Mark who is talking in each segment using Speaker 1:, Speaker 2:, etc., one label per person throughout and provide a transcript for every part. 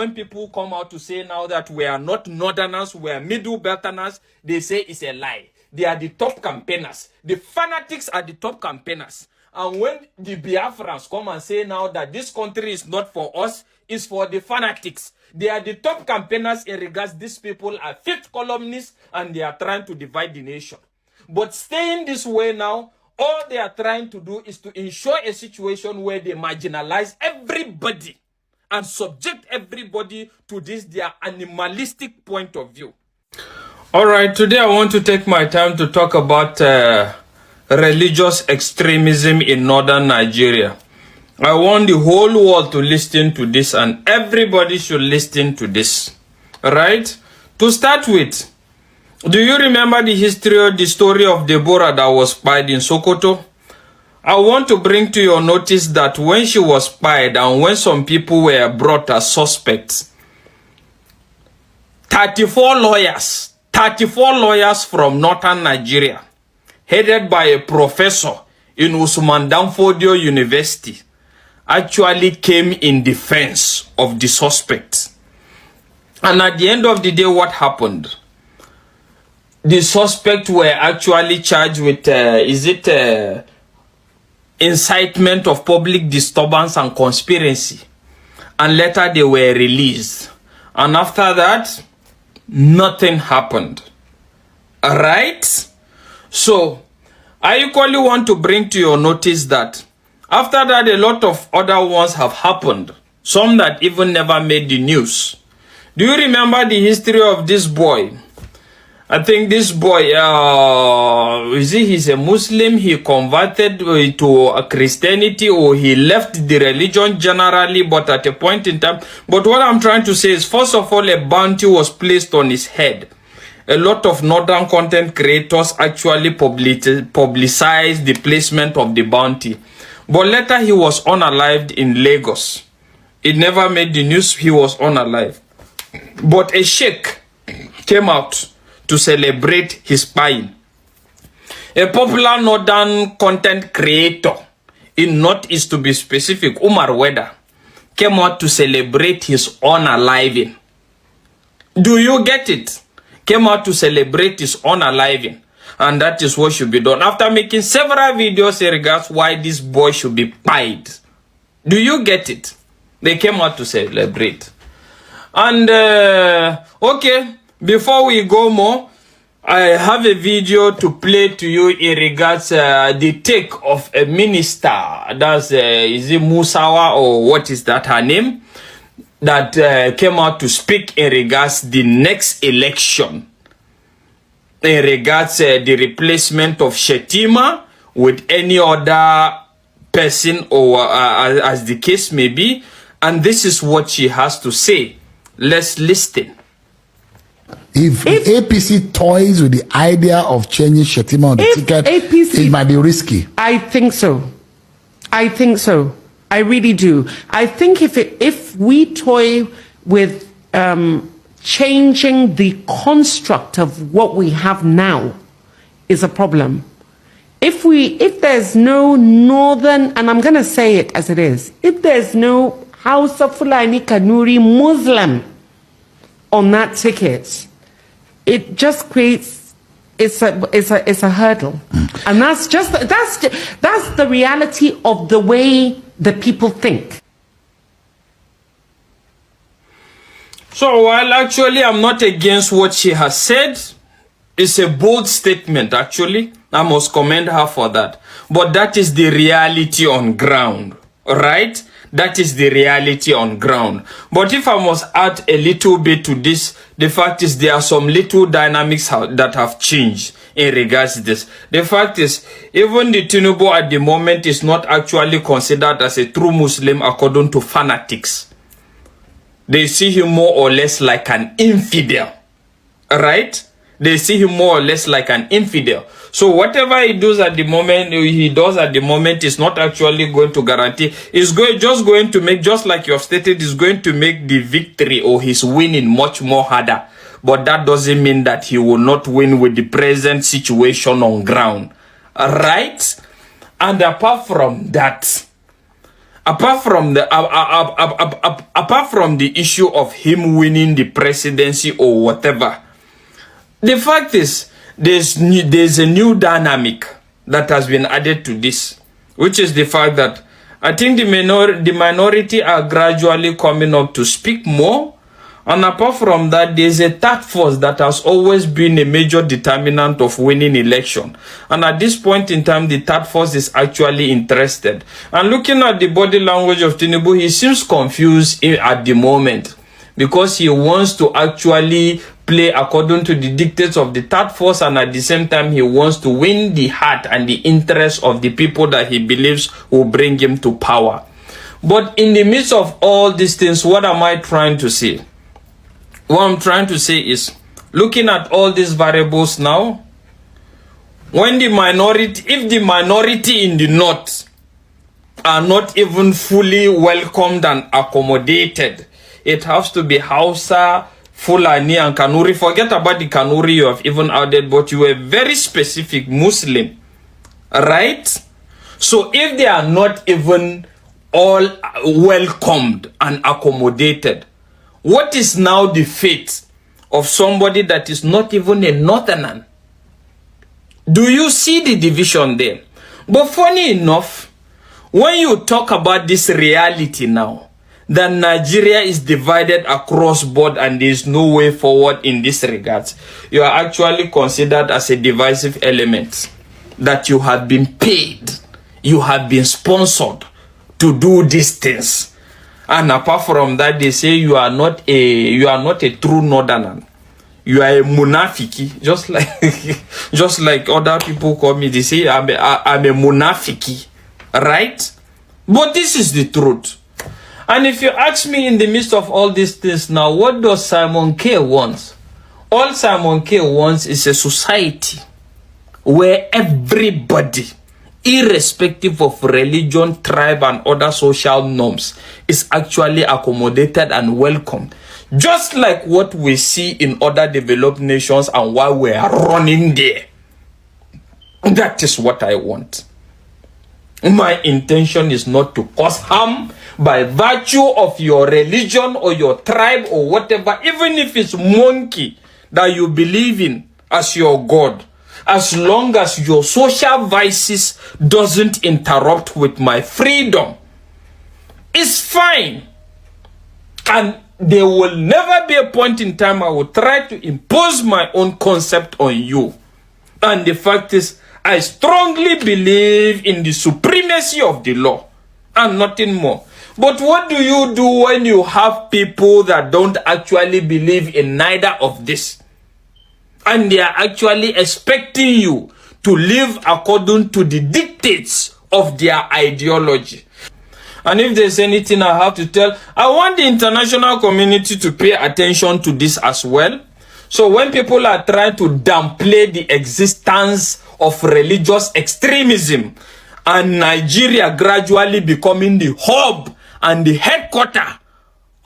Speaker 1: When people come out to say now that we are not northerners, we are middle belterners, they say it's a lie. They are the top campaigners. The fanatics are the top campaigners. And when the Biafrans come and say now that this country is not for us, it's for the fanatics, they are the top campaigners in regards these people are fifth columnists and they are trying to divide the nation. But staying this way now, all they are trying to do is to ensure a situation where they marginalize everybody and subject everybody to this their animalistic point of view. All right, today I want to take my time to talk about religious extremism in northern Nigeria. I want the whole world to listen to this, and everybody should listen to this. All right? To start with, do you remember the story of Deborah that was spied in Sokoto? I want to bring to your notice that when she was spied and when some people were brought as suspects, 34 lawyers from northern Nigeria, headed by a professor in Usman Danfodio University, actually came in defense of the suspects. And at the end of the day, what happened? The suspects were actually charged with, incitement of public disturbance and conspiracy. And later they were released. And after that, nothing happened. Alright? So, I equally want to bring to your notice that after that, a lot of other ones have happened. Some that even never made the news. Do you remember the history of this boy? I think this boy, he's a Muslim, he converted to a Christianity, or he left the religion generally, but at a point in time. But what I'm trying to say is, first of all, a bounty was placed on his head. A lot of northern content creators actually publicized the placement of the bounty. But later he was unalived in Lagos. It never made the news, he was unalived. But a sheikh came out to celebrate his spying. A popular northern content creator in Northeast, to be specific, Umar Weda, came out to celebrate his unaliving. Do you get it? Came out to celebrate his unaliving. And that is what should be done. After making several videos in regards why this boy should be pied. Do you get it? They came out to celebrate. And, okay. Before we go more, I have a video to play to you in regards the take of a minister. That's, is it Musawa or what is that her name? That came out to speak in regards the next election. In regards the replacement of Shetima with any other person or as the case may be. And this is what she has to say. Let's listen.
Speaker 2: If APC toys with the idea of changing Shetima on the ticket, APC, it might be risky.
Speaker 3: I think so. I think so. I really do. I think if we toy with changing the construct of what we have now is a problem. If there's no northern, and I'm going to say it as it is, if there's no House of Fulani Kanuri Muslim on that ticket, it just creates it's a hurdle. And that's the reality of the way the people think.
Speaker 1: So while actually I'm not against what she has said, it's a bold statement actually. I must commend her for that. But that is the reality on ground, right? That is the reality on ground. But if I must add a little bit to this, the fact is there are some little dynamics that have changed in regards to this. The fact is, even the Tinubu at the moment is not actually considered as a true Muslim according to fanatics. They see him more or less like an infidel, right? They see him more or less like an infidel. So whatever he does at the moment, is not actually going to guarantee. It's just going to make, just like you have stated, is going to make the victory or his winning much more harder. But that doesn't mean that he will not win with the present situation on ground, right? And apart from that, apart from the issue of him winning the presidency or whatever, the fact is there's a new dynamic that has been added to this, which is the fact that I think the minority are gradually coming up to speak more. And apart from that, there's a third force that has always been a major determinant of winning election. And at this point in time, the third force is actually interested. And looking at the body language of Tinubu, he seems confused at the moment because he wants to actually play according to the dictates of the third force, and at the same time, he wants to win the heart and the interest of the people that he believes will bring him to power. But in the midst of all these things, what am I trying to say? What I'm trying to say is, looking at all these variables now, when the minority, if the minority in the north are not even fully welcomed and accommodated, it has to be Hausa, Fulani, and Kanuri. Forget about the Kanuri you have even added, but you are very specific Muslim, right? So if they are not even all welcomed and accommodated, what is now the fate of somebody that is not even a northerner? Do you see the division there? But funny enough, when you talk about this reality now, that Nigeria is divided across board and there is no way forward in this regard, you are actually considered as a divisive element, that you have been paid, you have been sponsored to do these things. And apart from that, they say you are not a true northerner. You are a munafiki, just like other people call me. They say I'm a munafiki, right? But this is the truth. And if you ask me, in the midst of all these things now, what does Simon K want? All Simon K wants is a society where everybody, irrespective of religion, tribe, and other social norms, is actually accommodated and welcomed. Just like what we see in other developed nations and why we are running there. That is what I want. My intention is not to cause harm by virtue of your religion or your tribe or whatever, even if it's monkey that you believe in as your God. As long as your social vices doesn't interrupt with my freedom, it's fine. And there will never be a point in time I will try to impose my own concept on you. And the fact is, I strongly believe in the supremacy of the law and nothing more. But what do you do when you have people that don't actually believe in neither of this? And they are actually expecting you to live according to the dictates of their ideology. And if there's anything I have to tell, I want the international community to pay attention to this as well. So when people are trying to downplay the existence of religious extremism and Nigeria gradually becoming the hub and the headquarter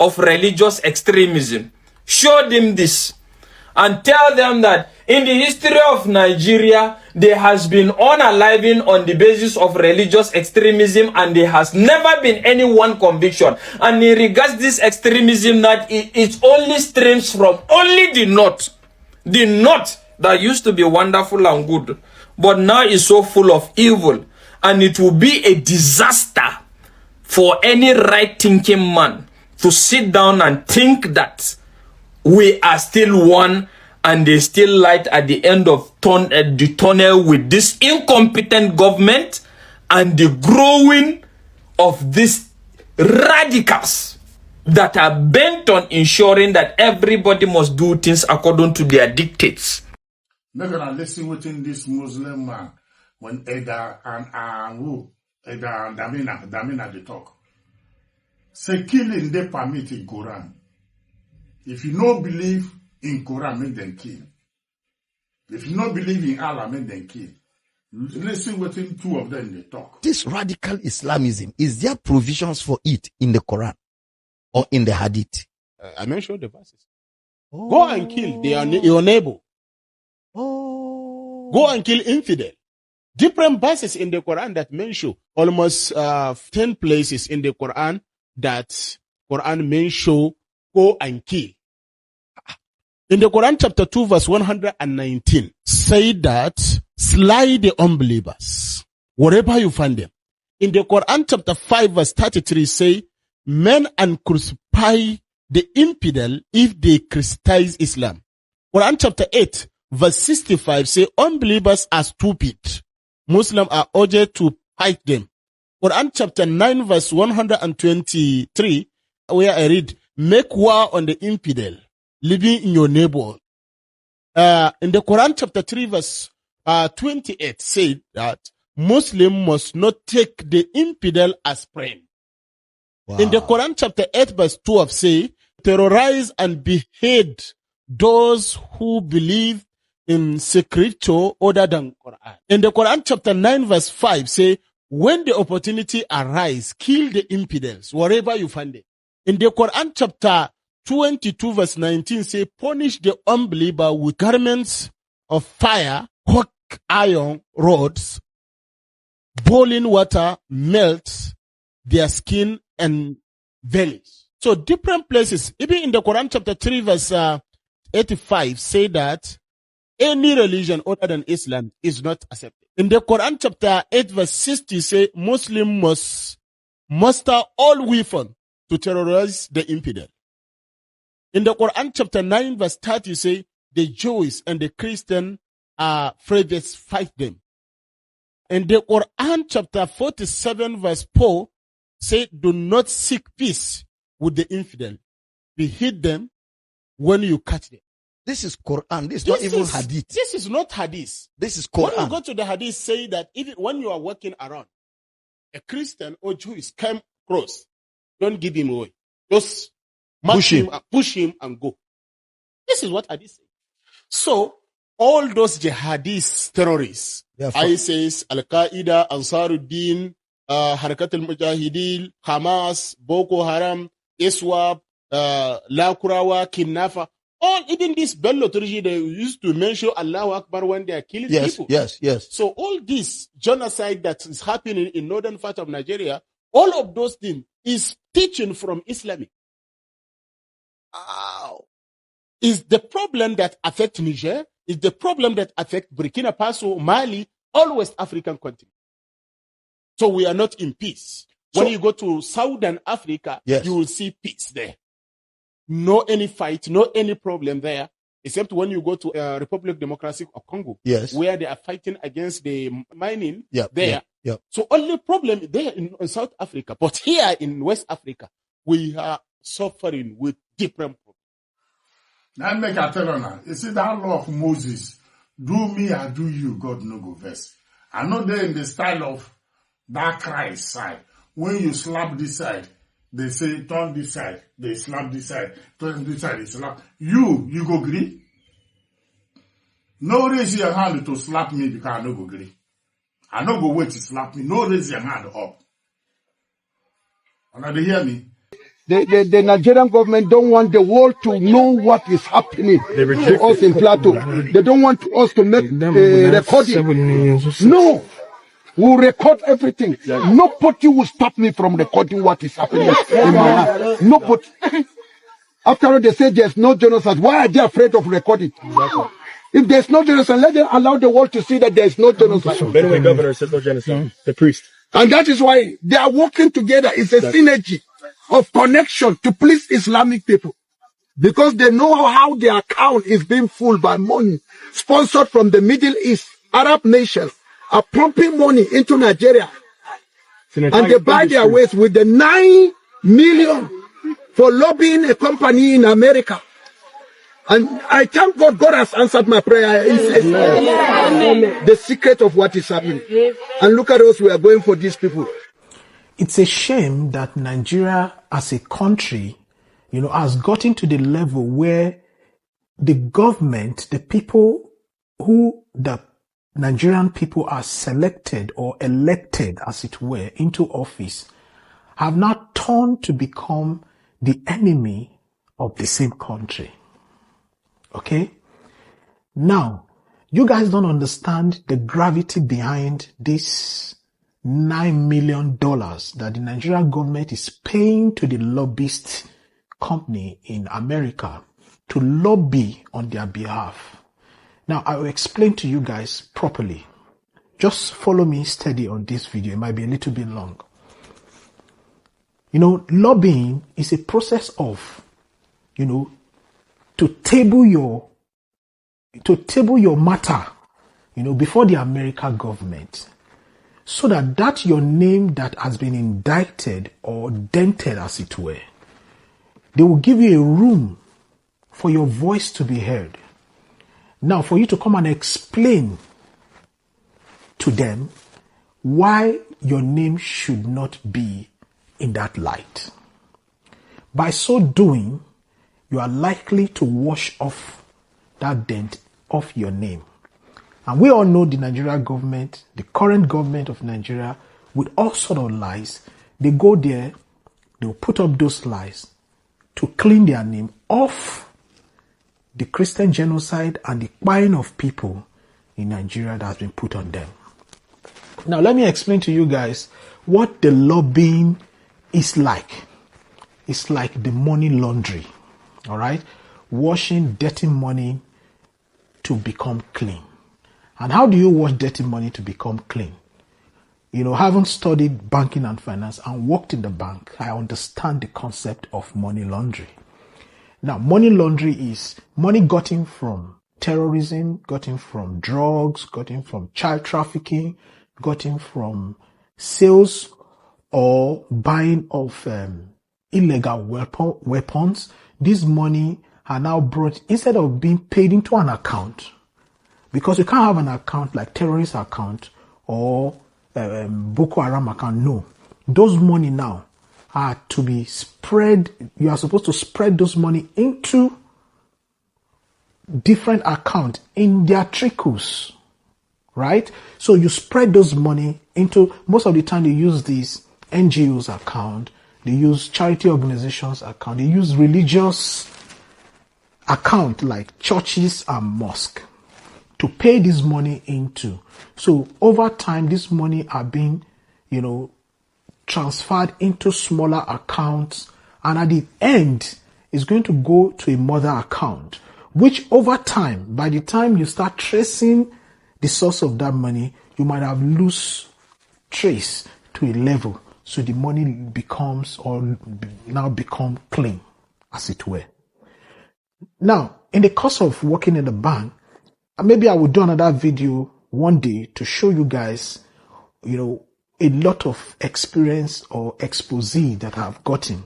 Speaker 1: of religious extremism, show them this. And tell them that in the history of Nigeria, there has been unaliving on the basis of religious extremism, and there has never been any one conviction. And in regards this extremism, that it only stems from only the north. The north that used to be wonderful and good, but now is so full of evil. And it will be a disaster for any right-thinking man to sit down and think that we are still one and there's still light at the end of the tunnel with this incompetent government and the growing of these radicals that are bent on ensuring that everybody must do things according to their dictates.
Speaker 2: Make gonna listen within this Muslim man when Eda and Damina they talk. Say killing they permit in Quran. If you don't believe in Quran, make them kill. If you don't believe in Allah, make them kill. Listen within two of them they talk.
Speaker 4: This radical Islamism, is there provisions for it in the Quran or in the Hadith?
Speaker 5: I mentioned the verses. Oh. Go and kill your neighbor.
Speaker 4: Oh.
Speaker 5: Go and kill infidel. different verses in the Quran that mention almost 10 places in the Quran that Quran mention go and kill. In the Quran chapter 2 verse 119 say that slay the unbelievers wherever you find them. In the Quran chapter 5 verse 33 say men and crucify the infidel if they criticize Islam. Quran chapter 8 verse 65 say unbelievers are stupid. Muslims are urged to fight them. Quran chapter 9 verse 123 where I read, make war on the infidel living in your neighbor. In the Quran chapter 3 verse 28 said that Muslim must not take the infidel as friend. Wow. In the Quran chapter 8 verse 12 say, terrorize and behead those who believe in scripture other than Quran. In the Quran chapter 9 verse 5 say, when the opportunity arise, kill the infidels wherever you find it. In the Quran chapter 22 verse 19 say, punish the unbeliever with garments of fire, hot iron rods, boiling water melts their skin and bellies. So different places, even in the Quran chapter 3 verse 85 say that any religion other than Islam is not accepted. In the Quran chapter 8 verse 60 say Muslim must muster all weapons to terrorize the infidel. In the Quran chapter 9 verse 30 say the Jews and the Christians are afraid to fight them. In the Quran chapter 47 verse 4 say do not seek peace with the infidel. Behead them when you catch them.
Speaker 4: This is Quran. This is not even hadith.
Speaker 5: This is not hadith.
Speaker 4: This is Quran.
Speaker 5: When you go to the hadith, say that even when you are walking around, a Christian or Jew is come close, don't give him away. Just push him and go. This is what hadith says. So all those jihadist terrorists, ISIS, Al-Qaeda, Ansaruddin, Harakat al-Mujahideen, Hamas, Boko Haram, ISWAP, Lakurawa, Kidnapper, all even this Bello Turji, they used to mention Allahu Akbar when they are killing people.
Speaker 4: Yes.
Speaker 5: So all this genocide that is happening in northern part of Nigeria, all of those things is teaching from Islamic. Is the problem that affect Niger, is the problem that affect Burkina Faso, Mali, all West African countries. So we are not in peace. When you go to Southern Africa, you will see peace there. No any fight, no any problem there, except when you go to Republic Democratic of Congo, where they are fighting against the mining there. So only problem there in South Africa, but here in West Africa, we are suffering with different problems.
Speaker 2: Now make a tell you now, you see that law of Moses, do me, I do you, God no go vex. I know they're in the style of that Christ side. When you slap this side, they say, turn this side. They slap this side. Turn this side, they slap. You go agree? No raise your hand to slap me because I no go agree. I no go wait to slap me. No raise your hand up. And they hear me?
Speaker 6: The Nigerian government don't want the world to know what is happening to us in Plateau. They don't want us to make recording. No. We'll record everything. Nobody will stop me from recording what is happening in my life. Nobody. After all, they say there's no genocide. Why are they afraid of recording? If there's no genocide, let them allow the world to see that there's no genocide.
Speaker 7: Benue governor said no genocide. The priest.
Speaker 6: And that is why they are working together. It's a synergy of connection to please Islamic people. Because they know how their account is being full by money sponsored from the Middle East, Arab nations. Are pumping money into Nigeria. And they buy their ways with the 9 million for lobbying a company in America. And I thank God, God has answered my prayer. It's the secret of what is happening. And look at us, we are going for these people.
Speaker 8: It's a shame that Nigeria as a country, has gotten to the level where the government, the people who the Nigerian people are selected or elected, as it were, into office, have now turned to become the enemy of the same country. Okay? Now, You guys don't understand the gravity behind this $9 million that the Nigerian government is paying to the lobbyist company in America to lobby on their behalf. Now, I will explain to you guys properly. Just follow me steady on this video. It might be a little bit long. You know, lobbying is a process of, you know, to table your matter, you know, before the American government, so that your name that has been indicted or dented, as it were, they will give you a room for your voice to be heard. Now, for you to come and explain to them why your name should not be in that light. By so doing, you are likely to wash off that dent off your name. And we all know the Nigerian government, the current government of Nigeria, with all sort of lies, they go there, they will put up those lies to clean their name off the Christian genocide and the buying of people in Nigeria that has been put on them. Now, let me explain to you guys what the lobbying is like. It's like the money laundry, all right? Washing dirty money to become clean. And how do you wash dirty money to become clean? You know, having studied banking and finance and worked in the bank, I understand the concept of money laundering. Now, money laundering is money gotten from terrorism, gotten from drugs, gotten from child trafficking, gotten from sales or buying of illegal weapons. This money are now brought, instead of being paid into an account, because you can't have an account like terrorist account or Boko Haram account. No, those money now are to be spread. You are supposed to spread those money into different accounts in their trickles, right? So you spread those money into, most of the time they use these NGOs account, they use charity organizations account, they use religious account like churches and mosque to pay this money into. So over time, this money are being, you know, transferred into smaller accounts, and at the end is going to go to a mother account, which over time, by the time you start tracing the source of that money, you might have lost trace to a level. So the money becomes, or now become clean, as it were. Now, in the course of working in the bank, maybe I will do another video one day to show you guys, you know, a lot of experience or expose that I've gotten.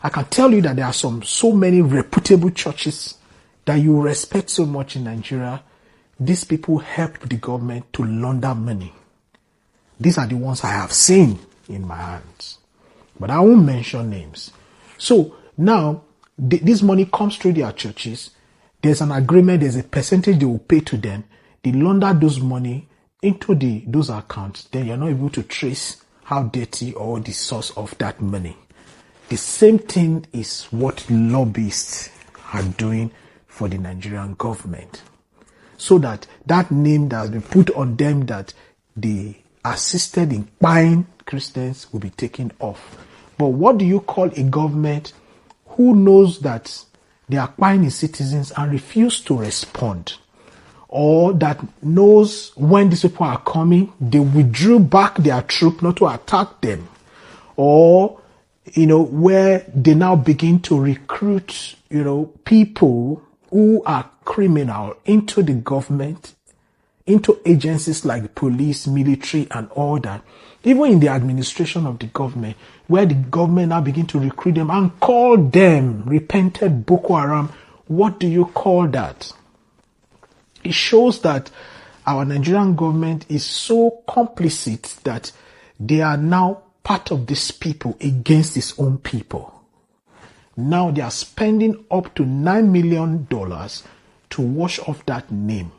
Speaker 8: I can tell you that there are so many reputable churches that you respect so much in Nigeria. These people help the government to launder money. These are the ones I have seen in my hands, but I won't mention names. So now this money comes through their churches. There's an agreement, there's a percentage they will pay to them. They launder those money into those accounts. Then you're not able to trace how dirty or the source of that money. The same thing is what lobbyists are doing for the Nigerian government, so that name that has been put on them, that they assisted in buying Christians, will be taken off. But what do you call a government who knows that they are buying its citizens and refuse to respond, or that knows when these people are coming, they withdrew back their troop not to attack them, or, you know, where they now begin to recruit, you know, people who are criminal into the government, into agencies like police, military, and all that, even in the administration of the government, where the government now begin to recruit them and call them repented Boko Haram. What do you call that? It shows that our Nigerian government is so complicit that they are now part of these people against its own people. Now they are spending up to $9 million to wash off that name.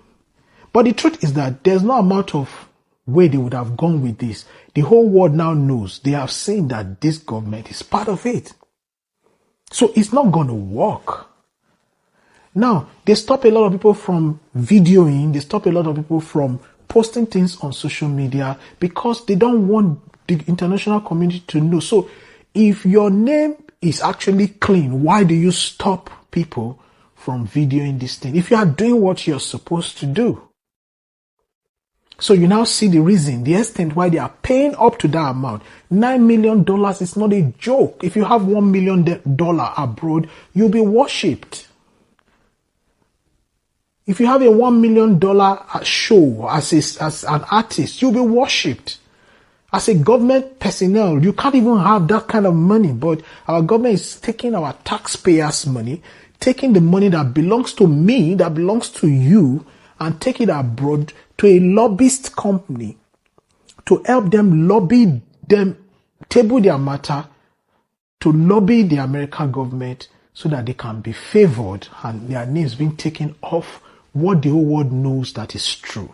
Speaker 8: But the truth is that there's no amount of way they would have gone with this. The whole world now knows. They have seen that this government is part of it. So it's not going to work. Now, they stop a lot of people from videoing, they stop a lot of people from posting things on social media because they don't want the international community to know. So, if your name is actually clean, why do you stop people from videoing this thing? If you are doing what you're supposed to do. So you now see the reason, the extent why they are paying up to that amount. $9 million is not a joke. If you have $1 million abroad, you'll be worshipped. If you have a $1 million show as an artist, you'll be worshipped. As a government personnel, you can't even have that kind of money, but our government is taking our taxpayers' money, taking the money that belongs to me, that belongs to you, and take it abroad to a lobbyist company to help them lobby them, table their matter, to lobby the American government so that they can be favored and their names being taken off what the whole world knows that is true.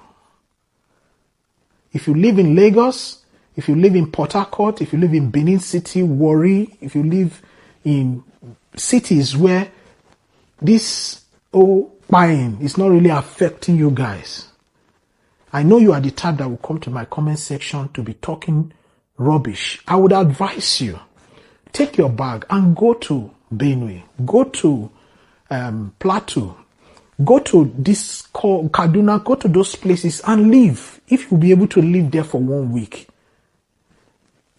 Speaker 8: If you live in Lagos, if you live in Port Harcourt, if you live in Benin City, Warri, if you live in cities where this buying is not really affecting you guys, I know you are the type that will come to my comment section to be talking rubbish. I would advise you, take your bag and go to Benue, go to Plateau, go to this Kaduna, go to those places and live. If you'll be able to live there for 1 week.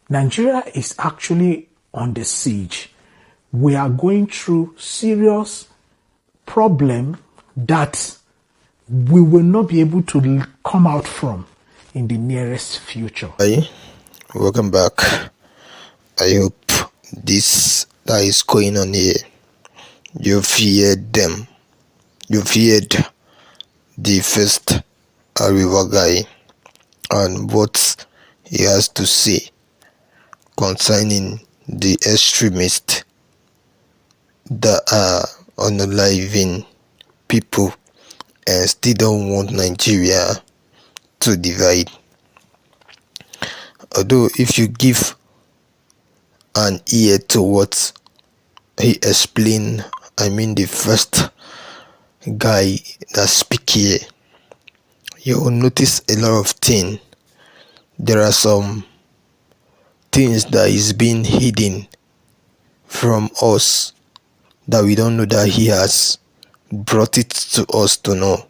Speaker 8: Nigeria is actually on the siege. We are going through serious problem that we will not be able to come out from in the nearest future.
Speaker 9: Hi, welcome back. I hope this that is going on here, you feared them. You feared the first Arewa guy and what he has to say concerning the extremists that are unaliving people and still don't want Nigeria to divide. Although if you give an ear to what he explained, I mean the first guy that speak here, you will notice a lot of things. There are some things that is being hidden from us that we don't know that he has brought it to us to know.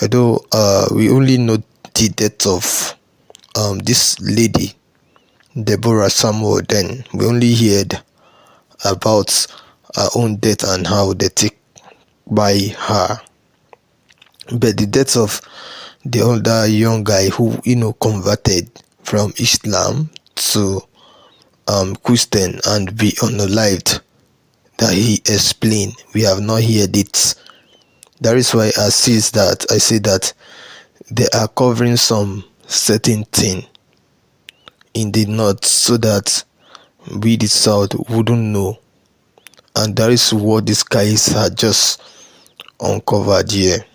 Speaker 9: Although we only know the death of this lady, Deborah Samuel, then we only heard about her own death and how they take by her. But the death of the older young guy who converted from Islam to Christian and be unalived, that he explained, we have not heard it. That is why I say that they are covering some certain thing in the north so that we the south wouldn't know, and that is what these guys are just uncovered here.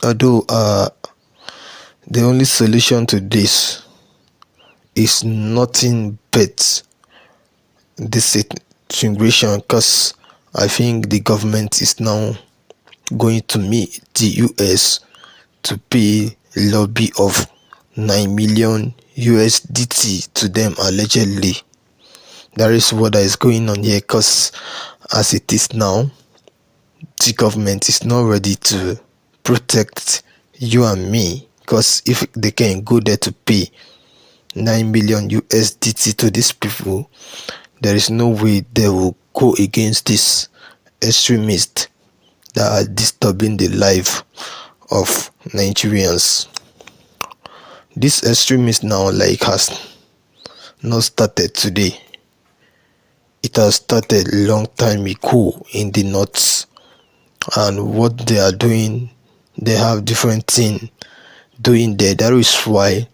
Speaker 9: Although the only solution to this is nothing but disintegration, because I think the government is now going to meet the US to pay lobby of 9 million USDT to them allegedly. That is what is going on here, because as it is now, the government is not ready to protect you and me, because if they can go there to pay 9 million USDT to these people, there is no way they will go against this extremists that are disturbing the life of Nigerians. This extremist now has not started today. It has started a long time ago in the north, and what they are doing, they have different things doing there. That is why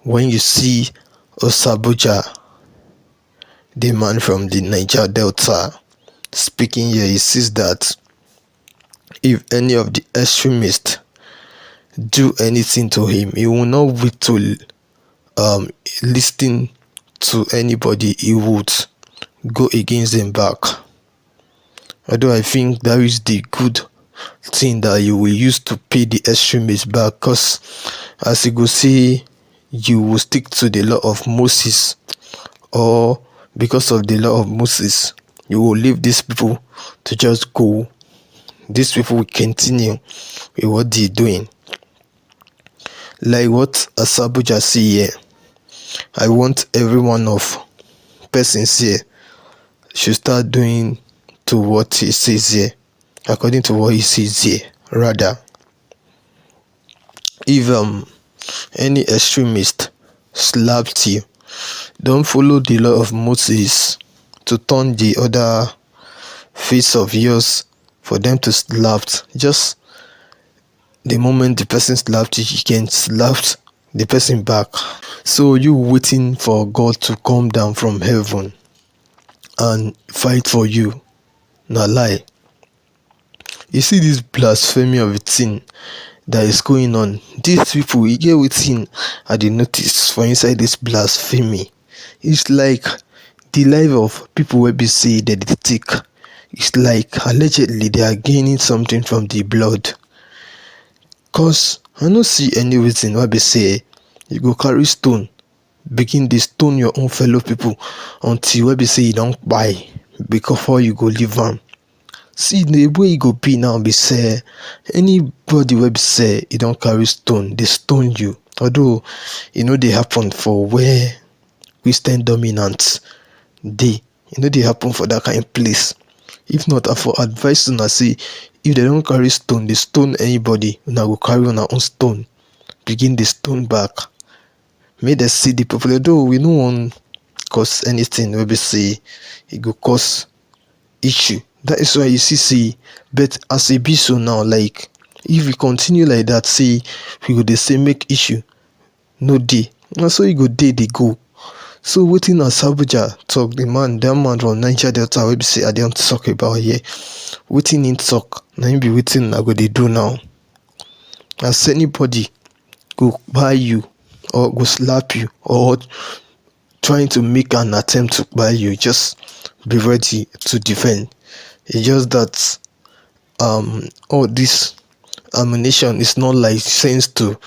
Speaker 9: when you see Osabuja, the man from the Niger Delta, speaking here, he says that if any of the extremists do anything to him, he will not wait to listen to anybody. He would go against them back. Although I think that is the good thing that you will use to pay the extremists back, because as you go see, you will stick to the law of Moses, or because of the law of Moses, you will leave these people to just go. These people will continue with what they're doing. Like what Asabuja say here, I want every one of persons here should start doing to what he says here, according to what he says here. Rather, if any extremist slapped you, don't follow the law of Moses to turn the other face of yours for them to slap. Just the moment the person slapped you, you can slap the person back. So you waiting for God to come down from heaven and fight for you? Nah, lie. You see this blasphemy of a thing that is going on. These people, you get within at the notice for inside this blasphemy. It's like the life of people will be say that they take. It's like allegedly they are gaining something from the blood. Cause I don't see any reason why they say you go carry stone, begin to stone your own fellow people until where they say you don't buy before you go leave them. See the way you go be now, be say anybody will be say you don't carry stone, they stone you. Although they happen for where Christian dominance they they happen for that kind of place. If not, I for advice to say if they don't carry stone, they stone anybody. Now go carry on our own stone, begin the stone back. May they see the people. Though we no want cause anything, we be say it go cause issue. That is why you see, but as a be so now, like if we continue like that, see we go the same make issue. No day. And so you go day they go. So waiting as Abuja talk, that man from Niger Delta will be say I don't talk about here. Waiting in talk. Now be waiting I go they do now. As anybody go buy you or go slap you or trying to make an attempt to buy you, just be ready to defend. It's just that all this ammunition is not licensed to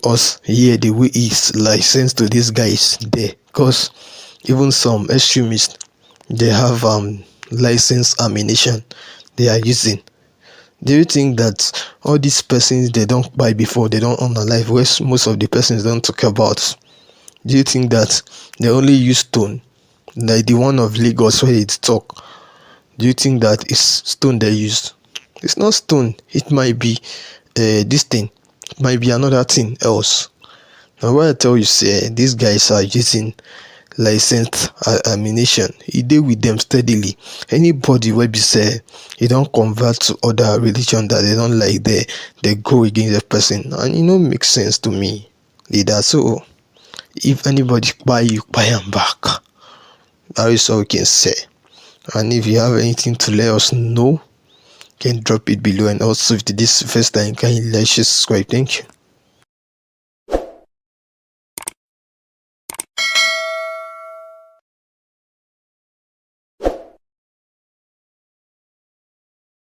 Speaker 9: us here the way it's licensed to these guys there, because even some extremists they have licensed ammunition they are using. Do you think that all these persons they don't buy before, they don't own a life, where most of the persons don't talk about? Do you think that they only use stone, like the one of Lagos where it talk? Do you think that it's stone they used? It's not stone. It might be this thing. It might be another thing else. Now what I tell you, say these guys are using licensed ammunition. He deal with them steadily. Anybody will be say he don't convert to other religion that they don't like, they go against the person, and makes sense to me. Leader. So if anybody buy you, buy them back. That is all we can say. And if you have anything to let us know, you can drop it below. And also if this is the first time, can you like, share, subscribe. Thank you.